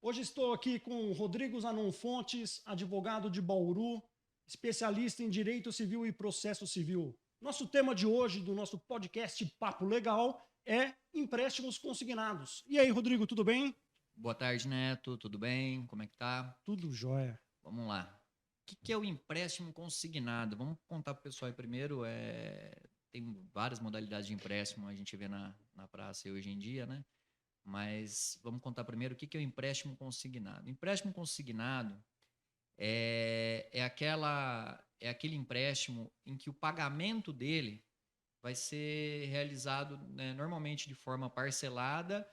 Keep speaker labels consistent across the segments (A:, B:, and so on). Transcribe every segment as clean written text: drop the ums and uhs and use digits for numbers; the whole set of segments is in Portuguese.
A: Hoje estou aqui com o Rodrigo Zanon Fontes, advogado de Bauru, especialista em Direito Civil e Processo Civil. Nosso tema de hoje, do nosso podcast Papo Legal, é empréstimos consignados. E aí, Rodrigo, tudo bem?
B: Boa tarde, Neto. Tudo bem? Como é que tá?
A: Tudo jóia.
B: Vamos lá. O que é o empréstimo consignado? Vamos contar para o pessoal aí primeiro. Tem várias modalidades de empréstimo, a gente vê na praça hoje em dia, né? Mas vamos contar primeiro o que é o empréstimo consignado. O empréstimo consignado é aquele empréstimo em que o pagamento dele vai ser realizado, né, normalmente de forma parcelada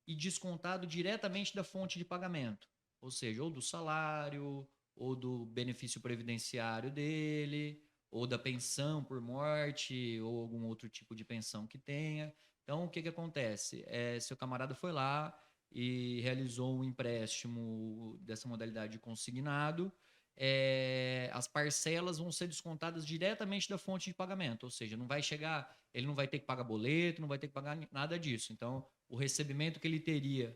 B: e descontado diretamente da fonte de pagamento, ou seja, ou do salário, ou do benefício previdenciário dele, ou da pensão por morte, ou algum outro tipo de pensão que tenha. Então, o que acontece? Seu camarada foi lá e realizou um empréstimo dessa modalidade consignado, as parcelas vão ser descontadas diretamente da fonte de pagamento, ou seja, não vai chegar, ele não vai ter que pagar boleto, não vai ter que pagar nada disso. Então, o recebimento que ele teria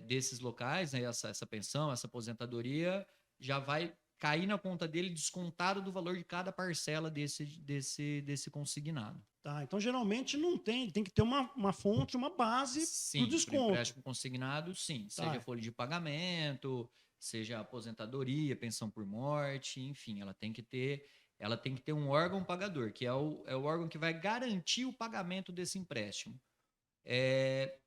B: desses locais, né, essa pensão, essa aposentadoria, já vai cair na conta dele descontado do valor de cada parcela desse consignado.
A: Tá, então geralmente não tem que ter uma fonte, uma base para o
B: Sim, para o
A: desconto.
B: empréstimo consignado, sim. Seja
A: Tá.
B: folha de pagamento, seja aposentadoria, pensão por morte, enfim, ela tem que ter um órgão pagador, que é o órgão que vai garantir o pagamento desse empréstimo.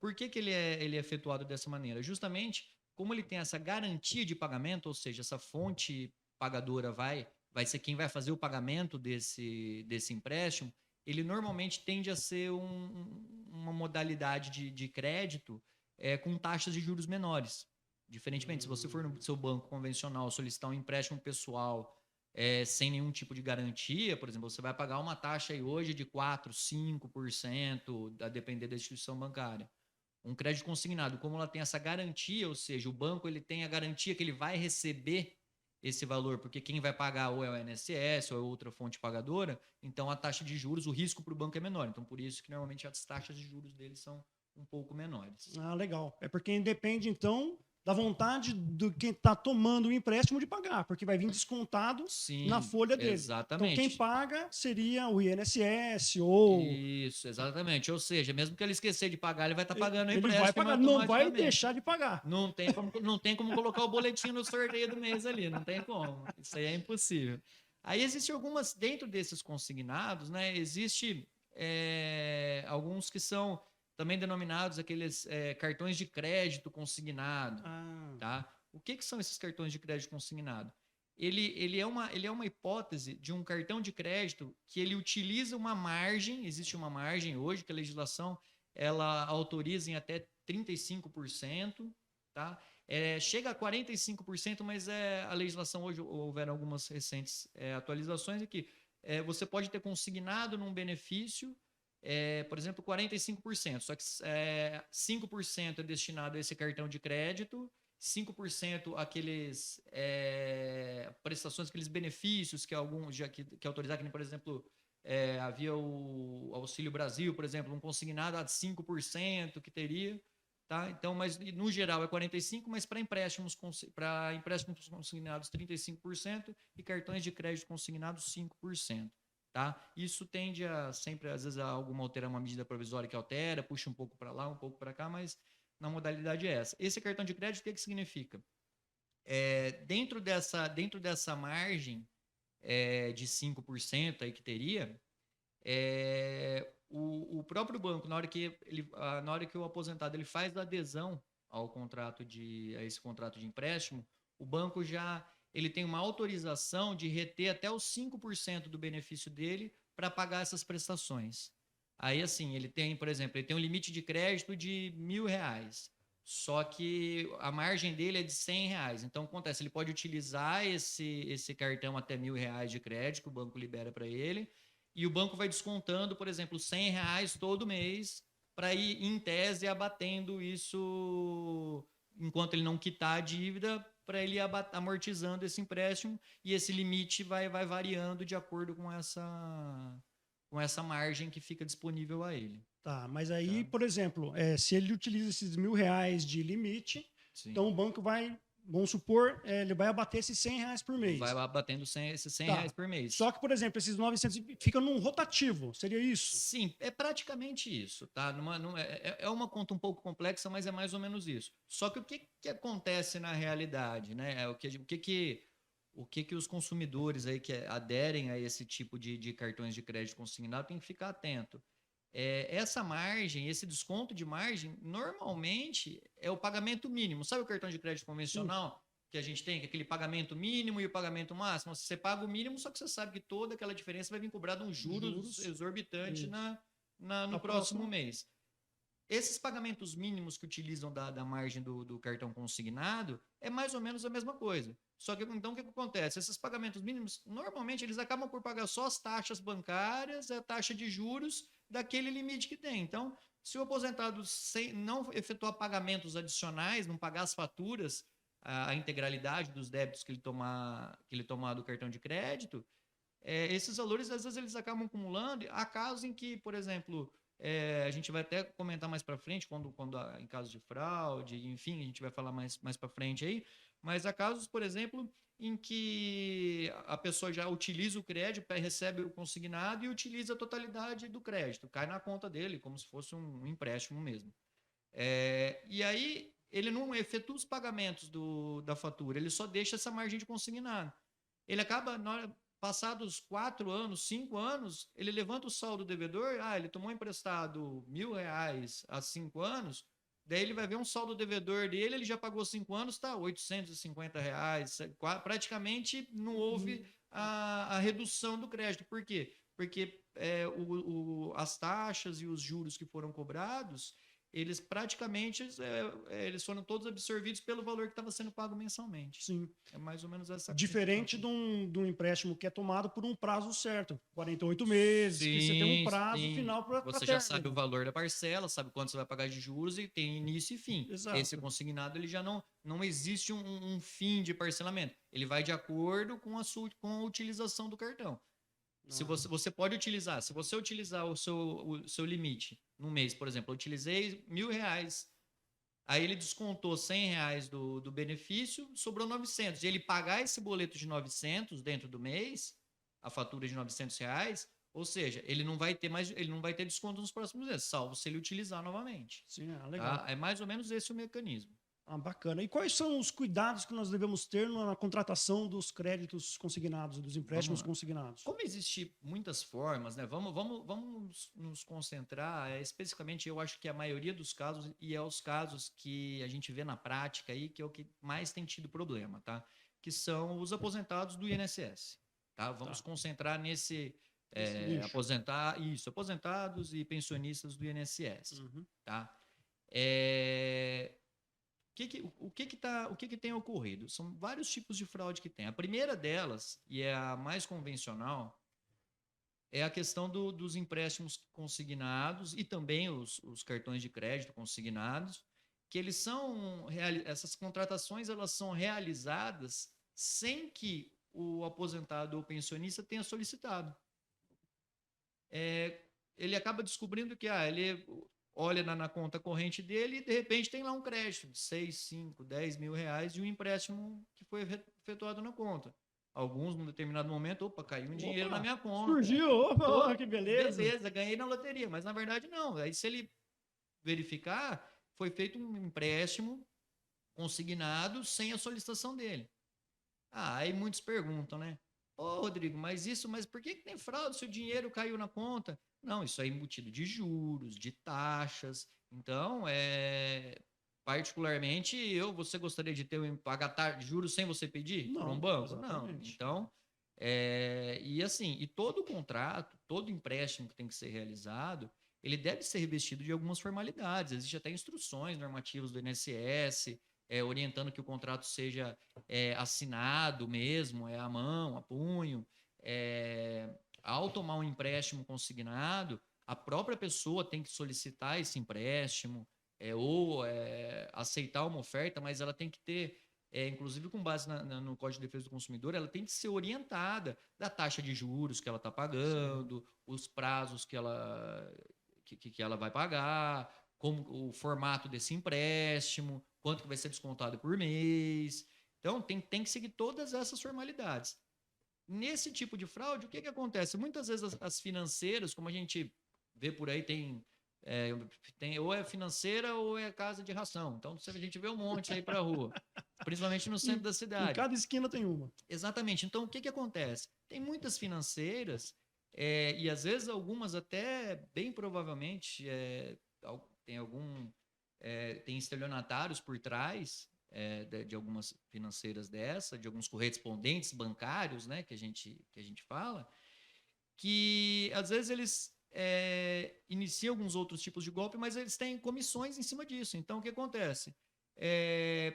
B: Por que ele é efetuado dessa maneira? Justamente como ele tem essa garantia de pagamento, ou seja, essa fonte pagadora vai ser quem vai fazer o pagamento desse empréstimo, ele normalmente tende a ser uma modalidade de crédito com taxas de juros menores. Diferentemente, se você for no seu banco convencional solicitar um empréstimo pessoal sem nenhum tipo de garantia, por exemplo, você vai pagar uma taxa aí hoje de 4%, 5%, a depender da instituição bancária. Um crédito consignado, como ela tem essa garantia, ou seja, o banco ele tem a garantia que ele vai receber esse valor, porque quem vai pagar ou é o INSS ou é outra fonte pagadora, então a taxa de juros, o risco para o banco é menor. Então, por isso que normalmente as taxas de juros deles são um pouco menores.
A: Ah, legal. É porque depende, então, da vontade do quem está tomando o empréstimo de pagar, porque vai vir descontado na
B: Sim,
A: folha dele. Então, quem
B: exatamente.
A: paga seria o INSS ou.
B: Isso, exatamente. Ou seja, mesmo que ele esquecer de pagar, ele vai estar pagando o
A: Ele vai
B: empréstimo
A: pagar, não vai
B: automaticamente.
A: deixar de pagar.
B: Não tem como colocar o boletim no sorteio do mês ali, não tem como. Isso aí é impossível. Aí existe algumas, dentro desses consignados, né? Existe alguns que são também denominados aqueles cartões de crédito consignado,
A: Ah,
B: tá? O que são esses cartões de crédito consignado? Ele é uma hipótese de um cartão de crédito que ele utiliza uma margem, existe uma margem hoje que a legislação ela autoriza em até 35%, tá? Chega a 45%, mas a legislação hoje, houveram algumas recentes atualizações aqui. Você pode ter consignado num benefício, por exemplo, 45%, só que 5% é destinado a esse cartão de crédito, 5% aqueles prestações, aqueles benefícios que alguns já que autorizar, que nem, por exemplo, havia o Auxílio Brasil, por exemplo, um consignado a 5% que teria, tá? Então, mas no geral é 45%, mas para empréstimos consignados 35% e cartões de crédito consignados 5%. Tá? Isso tende a sempre, às vezes, uma medida provisória que altera, puxa um pouco para lá, um pouco para cá, mas na modalidade é essa. Esse cartão de crédito, o que significa? Dentro dessa margem de 5% aí que teria, o próprio banco, na hora que o aposentado ele faz a adesão a esse contrato de empréstimo, o banco já ele tem uma autorização de reter até os 5% do benefício dele para pagar essas prestações. Aí, assim, ele tem, por exemplo, ele tem um limite de crédito de R$ 1.000, só que a margem dele é de R$ 100. Então, acontece, ele pode utilizar esse cartão até R$ 1.000 de crédito que o banco libera para ele, e o banco vai descontando, por exemplo, R$ 100 todo mês para ir, em tese, abatendo isso enquanto ele não quitar a dívida, para ele ir amortizando esse empréstimo, e esse limite vai variando de acordo com essa margem que fica disponível a ele.
A: tá. Mas aí,
B: Tá?
A: por exemplo, se ele utiliza esses R$ 1.000 de limite,
B: Sim.
A: Então o banco vai, vamos supor, ele vai abater esses R$ 100 por mês.
B: Vai abatendo esses R$ 100
A: Tá.
B: por mês.
A: Só que, por exemplo, esses 900 fica num rotativo, seria isso?
B: Sim, é praticamente isso, tá? É uma conta um pouco complexa, mas é mais ou menos isso. Só que o que acontece na realidade, né? O que os consumidores aí que aderem a esse tipo de cartões de crédito consignado têm que ficar atento. Essa margem, esse desconto de margem, normalmente é o pagamento mínimo. Sabe o cartão de crédito convencional que a gente tem, que é aquele pagamento mínimo e o pagamento máximo? Você paga o mínimo, só que você sabe que toda aquela diferença vai vir cobrada uns juros exorbitantes no próximo mês. Esses pagamentos mínimos que utilizam da margem do cartão consignado é mais ou menos a mesma coisa. Só que então o que acontece? Esses pagamentos mínimos, normalmente eles acabam por pagar só as taxas bancárias, a taxa de juros daquele limite que tem. Então, se o aposentado não efetuar pagamentos adicionais, não pagar as faturas, a integralidade dos débitos que ele tomar do cartão de crédito, esses valores às vezes eles acabam acumulando. Há casos em que, por exemplo, a gente vai até comentar mais para frente, em casos de fraude, enfim, a gente vai falar mais para frente aí, mas há casos, por exemplo, em que a pessoa já utiliza o crédito, recebe o consignado e utiliza a totalidade do crédito, cai na conta dele, como se fosse um empréstimo mesmo. E aí ele não efetua os pagamentos da fatura, ele só deixa essa margem de consignado. Ele acaba, passados 4 anos, 5 anos, ele levanta o saldo devedor, ele tomou emprestado R$ 1.000 há 5 anos, daí ele vai ver um saldo devedor dele, ele já pagou 5 anos, tá, R$ 850, praticamente não houve a redução do crédito. Por quê? Porque as taxas e os juros que foram cobrados, eles praticamente eles foram todos absorvidos pelo valor que estava sendo pago mensalmente.
A: Sim.
B: É mais ou menos essa.
A: Diferente de um empréstimo que é tomado por um prazo certo, 48 meses,
B: sim,
A: que você tem um prazo
B: sim.
A: final para
B: Você já sabe o valor da parcela, sabe quanto você vai pagar de juros e tem início e fim.
A: Exato.
B: Esse consignado ele já não existe um fim de parcelamento. Ele vai de acordo com a utilização do cartão. Se você pode utilizar, se você utilizar o seu limite no mês, por exemplo, eu utilizei R$ 1.000, aí ele descontou R$ 100 do benefício, sobrou 900. E ele pagar esse boleto de 900 dentro do mês, a fatura de R$ 900, ou seja, ele não vai ter desconto nos próximos meses, salvo se ele utilizar novamente.
A: Sim, legal.
B: Tá? É mais ou menos esse o mecanismo.
A: Bacana. E quais são os cuidados que nós devemos ter na contratação dos créditos consignados, dos empréstimos consignados?
B: Como existem muitas formas, né? Vamos nos concentrar especificamente, eu acho que a maioria dos casos, e é os casos que a gente vê na prática aí, que é o que mais tem tido problema, tá? Que são os aposentados do INSS, tá? Vamos concentrar nesse aposentados e pensionistas do INSS, tá? O que tem ocorrido? São vários tipos de fraude que tem. A primeira delas, e é a mais convencional, é a questão dos empréstimos consignados e também os cartões de crédito consignados, que essas contratações elas são realizadas sem que o aposentado ou pensionista tenha solicitado. Ele acaba descobrindo que ele olha na conta corrente dele e, de repente, tem lá um crédito de 6, 5, 10 mil reais de um empréstimo que foi efetuado na conta. Alguns, num determinado momento, caiu um dinheiro na minha conta.
A: Surgiu, que beleza.
B: Beleza, ganhei na loteria, mas na verdade não. Aí se ele verificar, foi feito um empréstimo consignado sem a solicitação dele. Aí muitos perguntam, né? Rodrigo, mas por que tem fraude se o dinheiro caiu na conta? Não, isso é embutido de juros, de taxas. Então, particularmente, você gostaria de pagar juros sem você pedir para um banco?
A: Exatamente.
B: Não. Então, e todo contrato, todo empréstimo que tem que ser realizado, ele deve ser revestido de algumas formalidades. Existem até instruções normativas do INSS, orientando que o contrato seja assinado mesmo, à mão, a punho. Ao tomar um empréstimo consignado, a própria pessoa tem que solicitar esse empréstimo ou aceitar uma oferta, mas ela tem que ter, inclusive com base no Código de Defesa do Consumidor, ela tem que ser orientada da taxa de juros que ela está pagando, os prazos que ela vai pagar, como o formato desse empréstimo, quanto que vai ser descontado por mês. Então, tem que seguir todas essas formalidades. Nesse tipo de fraude, o que acontece? Muitas vezes as financeiras, como a gente vê por aí, tem ou é financeira ou é casa de ração. Então, a gente vê um monte aí para a rua, principalmente no centro da
A: Em
B: cidade.
A: cada esquina tem uma.
B: Exatamente. Então, o que acontece? Tem muitas financeiras, e às vezes algumas até, bem provavelmente, tem estelionatários por trás de algumas financeiras de alguns correspondentes bancários, né, que a gente fala, que às vezes eles iniciam alguns outros tipos de golpe, mas eles têm comissões em cima disso. Então, o que acontece?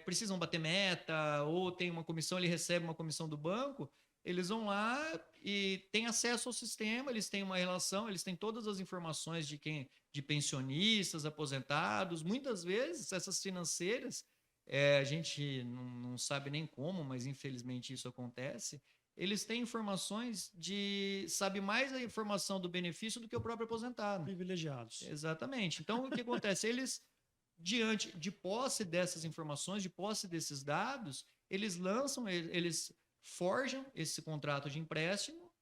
B: Precisam bater meta, ou tem uma comissão, ele recebe uma comissão do banco, eles vão lá e têm acesso ao sistema, eles têm uma relação, eles têm todas as informações de pensionistas, aposentados. Muitas vezes, essas financeiras, a gente não sabe nem como, mas infelizmente isso acontece. Eles têm informações sabe mais a informação do benefício do que o próprio aposentado.
A: Privilegiados.
B: Exatamente. Então, o que acontece? Eles, diante de posse dessas informações, de posse desses dados, eles forjam esse contrato de empréstimo,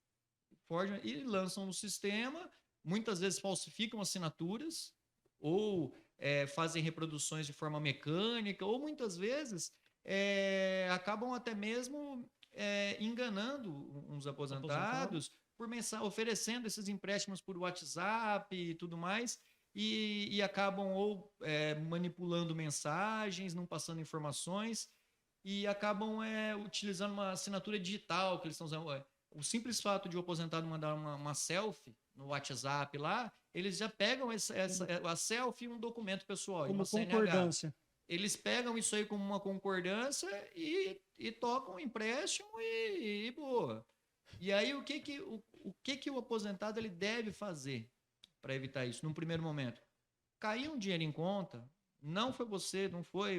B: forjam e lançam no sistema, muitas vezes falsificam assinaturas, ou fazem reproduções de forma mecânica, ou muitas vezes acabam até mesmo enganando uns aposentados por oferecendo esses empréstimos por WhatsApp e tudo mais, e acabam ou manipulando mensagens, não passando informações, e acabam utilizando uma assinatura digital que eles estão usando. O simples fato de o aposentado mandar uma selfie no WhatsApp lá, eles já pegam a selfie e um documento pessoal,
A: como
B: uma
A: concordância.
B: CNH. Eles pegam isso aí como uma concordância e tocam o empréstimo e boa. E aí, o que o aposentado ele deve fazer para evitar isso, num primeiro momento? Caiu um dinheiro em conta, não foi você,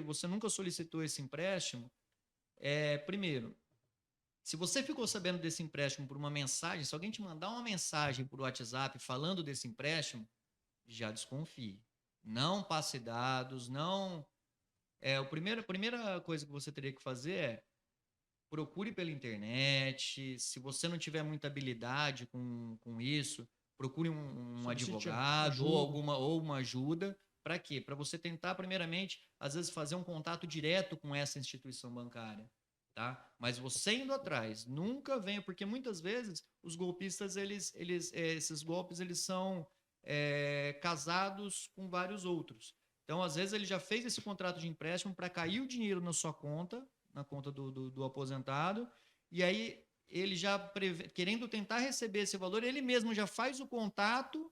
B: você nunca solicitou esse empréstimo. Primeiro, se você ficou sabendo desse empréstimo por uma mensagem, se alguém te mandar uma mensagem por WhatsApp falando desse empréstimo, já desconfie. Não passe dados, não. A primeira coisa que você teria que fazer procure pela internet. Se você não tiver muita habilidade com isso, procure um advogado ou uma ajuda. Para quê? Para você tentar, primeiramente, às vezes fazer um contato direto com essa instituição bancária. Tá? Mas você indo atrás, nunca venha, porque muitas vezes os golpistas, esses golpes, eles são casados com vários outros. Então, às vezes, ele já fez esse contrato de empréstimo para cair o dinheiro na sua conta, na conta do aposentado, e aí ele já, querendo tentar receber esse valor, ele mesmo já faz o contato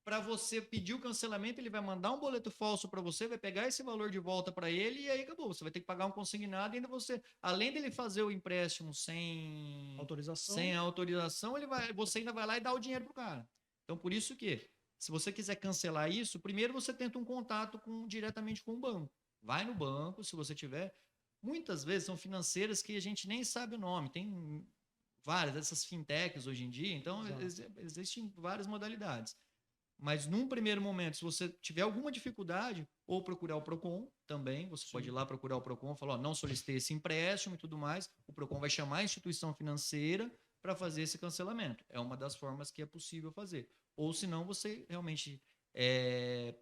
B: para você pedir o cancelamento, ele vai mandar um boleto falso para você, vai pegar esse valor de volta para ele e aí acabou. Você vai ter que pagar um consignado e ainda você, além dele fazer o empréstimo sem autorização, você ainda vai lá e dá o dinheiro pro cara. Então, por isso que, se você quiser cancelar isso, primeiro você tenta um contato diretamente com o banco. Vai no banco, se você tiver. Muitas vezes são financeiras que a gente nem sabe o nome. Tem várias dessas fintechs hoje em dia, então existem várias modalidades. Mas num primeiro momento, se você tiver alguma dificuldade, ou procurar o Procon também, você pode ir lá procurar o Procon, falar, não solicitei esse empréstimo e tudo mais, o Procon vai chamar a instituição financeira para fazer esse cancelamento. É uma das formas que é possível fazer. Ou se não, você realmente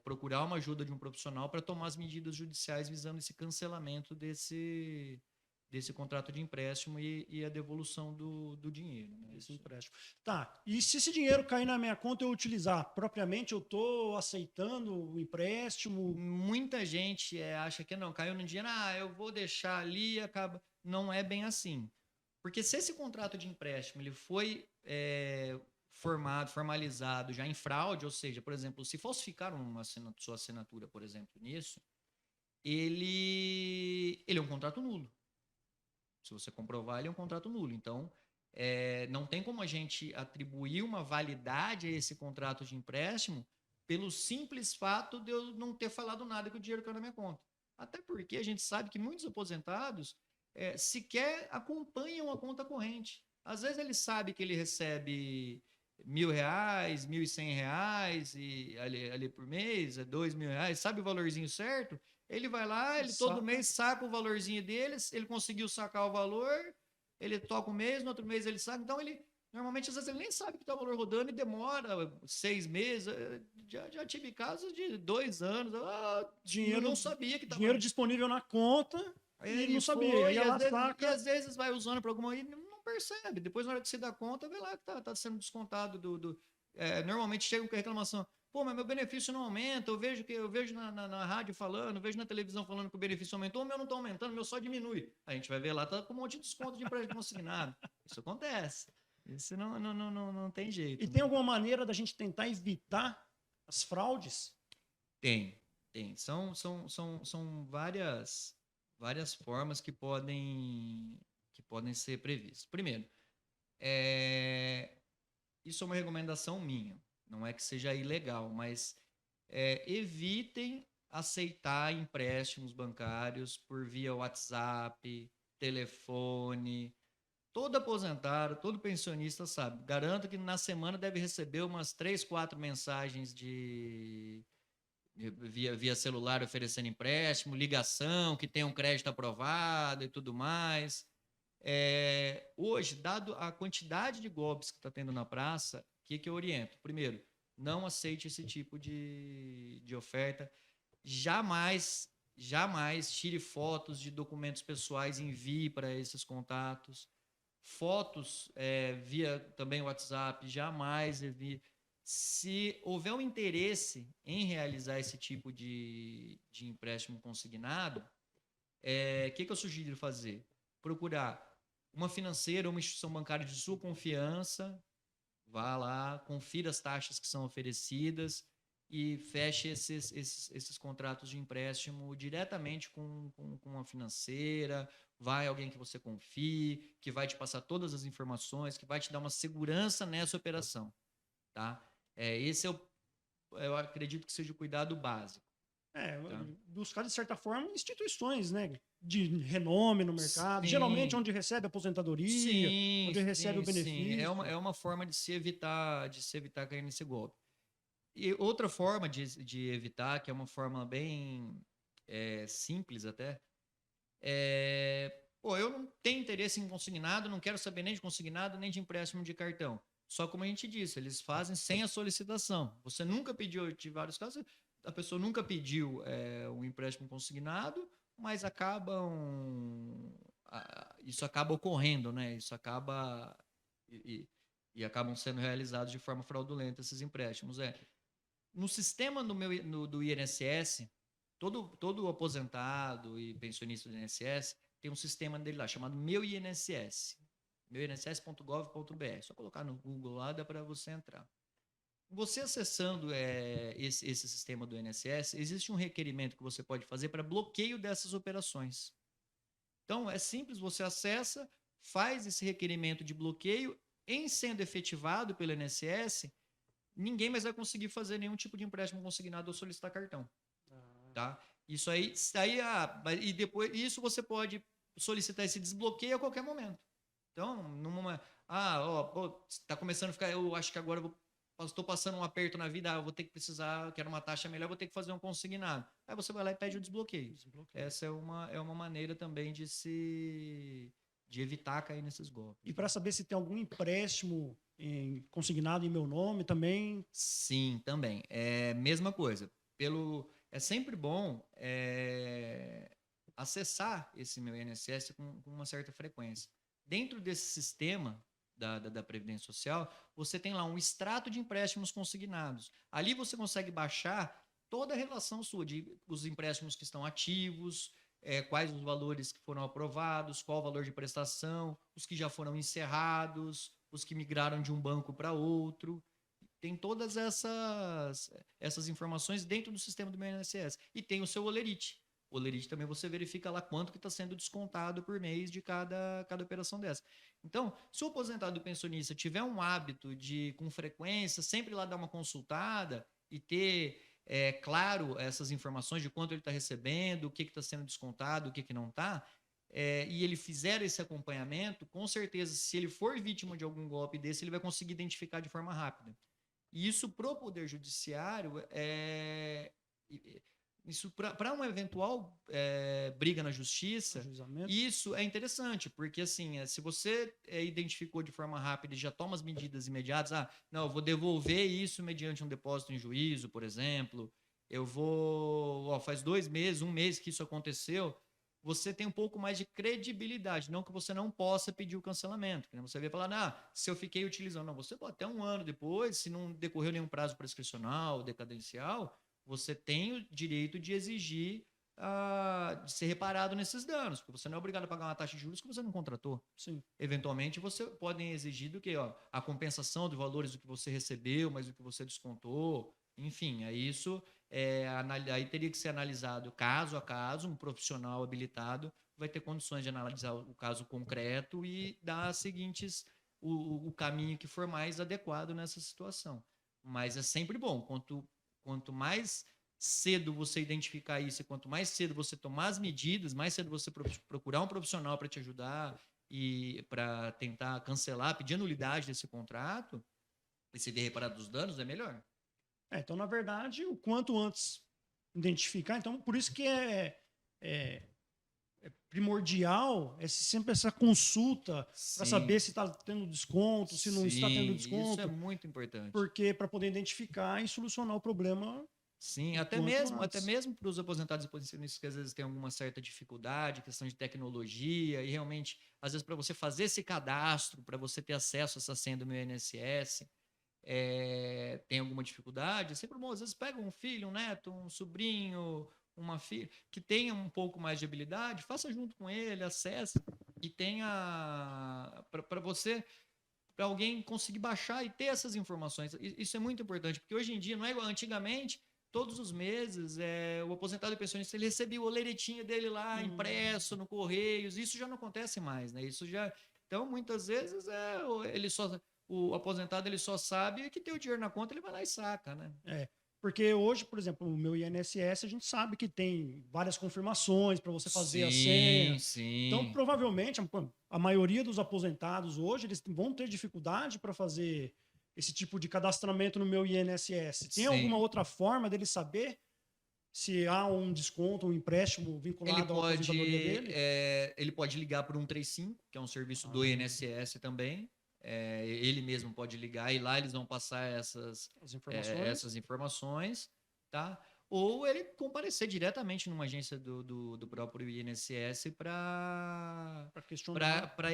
B: procurar uma ajuda de um profissional para tomar as medidas judiciais visando esse cancelamento desse contrato de empréstimo e a devolução do dinheiro. Né?
A: Esse empréstimo. Tá, e se esse dinheiro cair na minha conta e eu utilizar, propriamente eu estou aceitando o empréstimo?
B: Muita gente acha que não, caiu no dinheiro, eu vou deixar ali e acaba. Não é bem assim. Porque se esse contrato de empréstimo ele foi formalizado já em fraude, ou seja, por exemplo, se falsificaram sua assinatura, por exemplo, nisso, ele é um contrato nulo. Se você comprovar, ele é um contrato nulo. Então, não tem como a gente atribuir uma validade a esse contrato de empréstimo pelo simples fato de eu não ter falado nada que o dinheiro caiu na minha conta. Até porque a gente sabe que muitos aposentados sequer acompanham a conta corrente. Às vezes ele sabe que ele recebe R$ 1.000, R$ 1.100 ali por mês, R$ 2.000, sabe o valorzinho certo, Ele vai lá, ele todo mês saca o valorzinho deles, ele conseguiu sacar o valor, ele toca um mês, no outro mês ele saca, então ele, normalmente, às vezes ele nem sabe que está o valor rodando e demora 6 meses, já tive casos de 2 anos, não sabia que estava...
A: Dinheiro disponível na conta e não sabia,
B: e
A: ia lá, saca...
B: às vezes vai usando para alguma... e não percebe, depois na hora que você dá conta, vê lá que tá sendo descontado normalmente chega com reclamação, pô, mas meu benefício não aumenta, eu vejo na rádio falando, eu vejo na televisão falando que o benefício aumentou, o meu não está aumentando, o meu só diminui. A gente vai ver lá, tá com um monte de desconto de empréstimo consignado. Isso acontece. Isso não tem jeito.
A: E tem alguma maneira da gente tentar evitar as fraudes?
B: Tem. São várias formas que podem ser previstas. Primeiro, isso é uma recomendação minha. Não é que seja ilegal, mas evitem aceitar empréstimos bancários por via WhatsApp, telefone. Todo aposentado, todo pensionista sabe. Garanto que na semana deve receber umas 3, 4 mensagens via celular oferecendo empréstimo, ligação, que tem um crédito aprovado e tudo mais. Hoje, dado a quantidade de golpes que está tendo na praça, o que eu oriento? Primeiro, não aceite esse tipo de oferta. Jamais tire fotos de documentos pessoais e envie para esses contatos. Fotos via também WhatsApp, jamais envie. Se houver um interesse em realizar esse tipo de empréstimo consignado, o que eu sugiro fazer? Procurar uma financeira, uma instituição bancária de sua confiança, vá lá, confira as taxas que são oferecidas e feche esses contratos de empréstimo diretamente com uma financeira, vai alguém que você confie, que vai te passar todas as informações, que vai te dar uma segurança nessa operação, tá? Esse eu acredito que seja o cuidado básico.
A: Tá? Buscar, de certa forma, instituições, né, de renome no mercado, sim, geralmente onde recebe aposentadoria, sim, onde recebe o benefício.
B: Sim. É uma forma de se evitar cair nesse golpe. E outra forma de evitar, que é uma forma bem simples até, eu não tenho interesse em consignado, não quero saber nem de consignado, nem de empréstimo de cartão. Só como a gente disse, eles fazem sem a solicitação. Você nunca pediu, de vários casos, a pessoa nunca pediu um empréstimo consignado, mas isso acaba ocorrendo, né? Isso acaba e acabam sendo realizados de forma fraudulenta esses empréstimos. No sistema do INSS, todo aposentado e pensionista do INSS tem um sistema dele lá chamado Meu INSS, meuinss.gov.br. Só colocar no Google lá, dá para você entrar. Você acessando esse sistema do INSS, existe um requerimento que você pode fazer para bloqueio dessas operações. Então, é simples, você acessa, faz esse requerimento de bloqueio, em sendo efetivado pelo INSS, ninguém mais vai conseguir fazer nenhum tipo de empréstimo consignado ou solicitar cartão. Tá? Isso aí e depois isso você pode solicitar esse desbloqueio a qualquer momento. Então, está começando a ficar, eu acho que agora estou passando um aperto na vida, eu vou ter que precisar, quero uma taxa melhor, vou ter que fazer um consignado. Aí você vai lá e pede o desbloqueio. Essa é uma maneira também de evitar cair nesses golpes.
A: E para saber se tem algum empréstimo consignado em meu nome também?
B: Sim, também. Mesma coisa. É sempre bom acessar esse meu INSS com uma certa frequência. Dentro desse sistema da Previdência Social, você tem lá um extrato de empréstimos consignados. Ali você consegue baixar toda a relação sua, os empréstimos que estão ativos, quais os valores que foram aprovados, qual o valor de prestação, os que já foram encerrados, os que migraram de um banco para outro. Tem todas essas informações dentro do sistema do meu INSS. E tem o seu Olerite. O Olerite também você verifica lá quanto que está sendo descontado por mês de cada operação dessa. Então, se o aposentado pensionista tiver um hábito de, com frequência, sempre lá dar uma consultada e ter, claro, essas informações de quanto ele está recebendo, o que está sendo descontado, o que não está, e ele fizer esse acompanhamento, com certeza, se ele for vítima de algum golpe desse, ele vai conseguir identificar de forma rápida. E isso, para o Poder Judiciário, Isso para uma eventual briga na justiça,
A: Ajuizamento.
B: isso é interessante, porque assim, se você identificou de forma rápida e já toma as medidas imediatas, não, eu vou devolver isso mediante um depósito em juízo, por exemplo, eu vou, faz 2 meses, 1 mês que isso aconteceu, você tem um pouco mais de credibilidade, não que você não possa pedir o cancelamento. Você vai falar, se eu fiquei utilizando, não, você pode até 1 ano depois, se não decorreu nenhum prazo prescricional, decadencial, você tem o direito de exigir de ser reparado nesses danos, porque você não é obrigado a pagar uma taxa de juros que você não contratou.
A: Sim.
B: Eventualmente, você pode exigir do que a compensação de valores do que você recebeu, mas do que você descontou. Enfim, isso aí teria que ser analisado caso a caso, um profissional habilitado vai ter condições de analisar o caso concreto e dar o caminho que for mais adequado nessa situação. Mas é sempre bom, quanto mais cedo você identificar isso e quanto mais cedo você tomar as medidas, mais cedo você procurar um profissional para te ajudar e para tentar cancelar, pedir a nulidade desse contrato e se ver reparado dos danos, é melhor.
A: Então, na verdade, o quanto antes identificar, então, por isso que é primordial sempre essa consulta para saber se está tendo desconto, se não está tendo desconto.
B: Isso é muito importante.
A: Porque para poder identificar e solucionar o problema.
B: Sim, até mesmo para os aposentados e pensionistas que às vezes têm alguma certa dificuldade, questão de tecnologia, e realmente, às vezes, para você fazer esse cadastro, para você ter acesso a essa senha do meu INSS, tem alguma dificuldade, é sempre bom, às vezes pega um filho, um neto, um sobrinho, uma filha, que tenha um pouco mais de habilidade, faça junto com ele, acesse e tenha para você, para alguém conseguir baixar e ter essas informações. Isso é muito importante, porque hoje em dia, não é igual antigamente, todos os meses, o aposentado e pensionista, ele recebia o oleretinho dele lá, impresso no Correios, isso já não acontece mais, né? Isso já... Então, muitas vezes, o aposentado ele só sabe que tem o dinheiro na conta, ele vai lá e saca, né?
A: Porque hoje, por exemplo, o meu INSS, a gente sabe que tem várias confirmações para você fazer a senha.
B: Sim.
A: Então, provavelmente, a maioria dos aposentados hoje, eles vão ter dificuldade para fazer esse tipo de cadastramento no meu INSS. Tem alguma outra forma dele saber se há um desconto, um empréstimo vinculado à aposentadoria dele?
B: Ele pode ligar para o 135, que é um serviço do INSS também. Ele mesmo pode ligar e lá eles vão passar essas informações, tá? Ou ele comparecer diretamente numa agência do próprio INSS para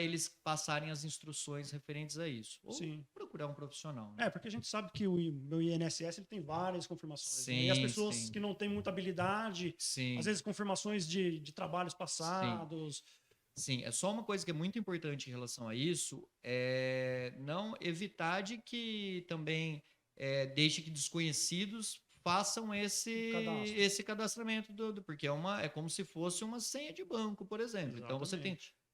B: eles passarem as instruções referentes a isso. Ou procurar um profissional.
A: Né? Porque a gente sabe que o meu INSS ele tem várias confirmações. Né? E as pessoas que não têm muita habilidade, às vezes confirmações de trabalhos passados.
B: Sim, é só uma coisa que é muito importante em relação a isso, não evitar de que também deixe que desconhecidos façam esse cadastramento, porque é como se fosse uma senha de banco, por exemplo. Exatamente. Então você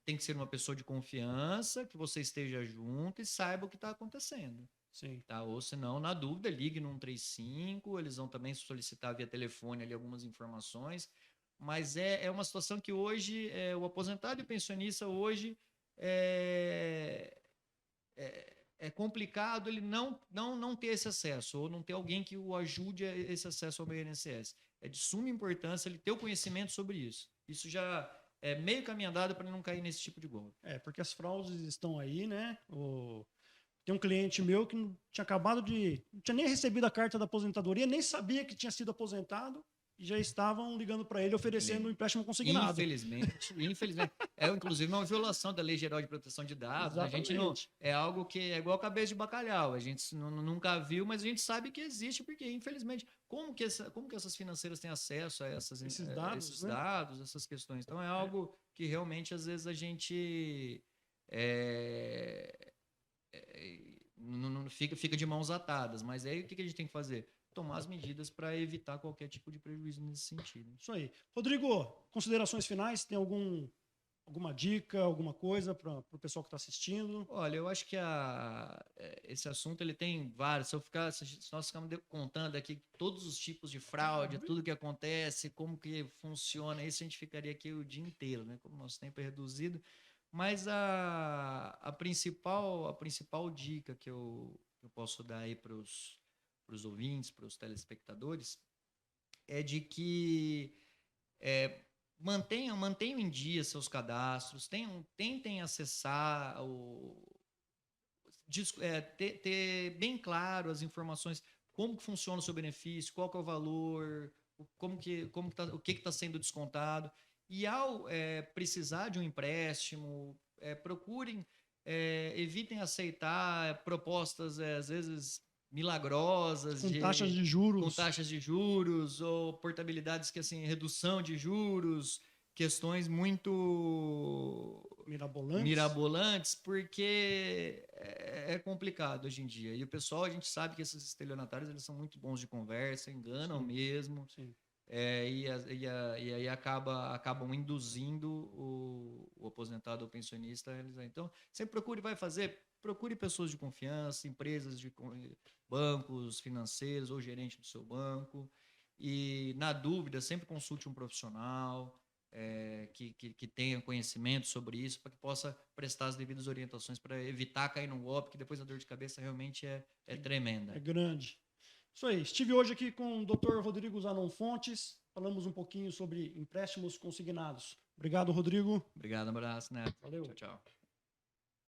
B: tem que ser uma pessoa de confiança, que você esteja junto e saiba o que está acontecendo.
A: Sim.
B: Tá? Ou senão, na dúvida, ligue no 135, eles vão também solicitar via telefone ali algumas informações. Mas é uma situação que hoje, o aposentado e o pensionista hoje é complicado ele não ter esse acesso, ou não ter alguém que o ajude a esse acesso ao meu INSS. É de suma importância ele ter o conhecimento sobre isso. Isso já é meio caminho andado para ele não cair nesse tipo de golpe.
A: Porque as fraudes estão aí, né? Tem um cliente meu que não tinha nem recebido a carta da aposentadoria, nem sabia que tinha sido aposentado, e já estavam ligando para ele oferecendo um empréstimo consignado.
B: Infelizmente. Inclusive, uma violação da Lei Geral de Proteção de Dados. A gente não, é algo que é igual cabeça de bacalhau. A gente nunca viu, mas a gente sabe que existe, porque, infelizmente, como que essas financeiras têm acesso a esses dados, essas questões? Então, é algo que realmente, às vezes, a gente fica de mãos atadas. Mas aí, o que a gente tem que fazer? Tomar as medidas para evitar qualquer tipo de prejuízo nesse sentido.
A: Isso aí. Rodrigo, considerações finais? Tem alguma dica, alguma coisa para o pessoal que está assistindo?
B: Olha, eu acho que esse assunto ele tem vários. Se nós ficarmos contando aqui todos os tipos de fraude, tudo que acontece, como que funciona, isso a gente ficaria aqui o dia inteiro, né? Como o nosso tempo é reduzido. Mas a principal dica que eu posso dar aí para os ouvintes, para os telespectadores, é de que mantenham em dia seus cadastros, tentem acessar ter bem claro as informações, como que funciona o seu benefício, qual que é o valor, o que está sendo descontado. E ao precisar de um empréstimo, evitem aceitar propostas, às vezes, milagrosas,
A: com taxas de juros.
B: Com taxas de juros, ou portabilidades que, assim, redução de juros, questões muito mirabolantes, porque é complicado hoje em dia. E o pessoal, a gente sabe que esses estelionatários, eles são muito bons de conversa, enganam
A: Sim.
B: Mesmo.
A: Sim.
B: E aí acabam induzindo o aposentado ou pensionista a realizar. Então, sempre procure pessoas de confiança, empresas de bancos financeiros ou gerente do seu banco. E, na dúvida, sempre consulte um profissional que tenha conhecimento sobre isso, para que possa prestar as devidas orientações para evitar cair no golpe, que depois a dor de cabeça realmente é tremenda.
A: É grande. Isso aí. Estive hoje aqui com o Dr. Rodrigo Zanon Fontes. Falamos um pouquinho sobre empréstimos consignados. Obrigado, Rodrigo.
B: Obrigado, um abraço, né?
A: Valeu.
B: Tchau, tchau.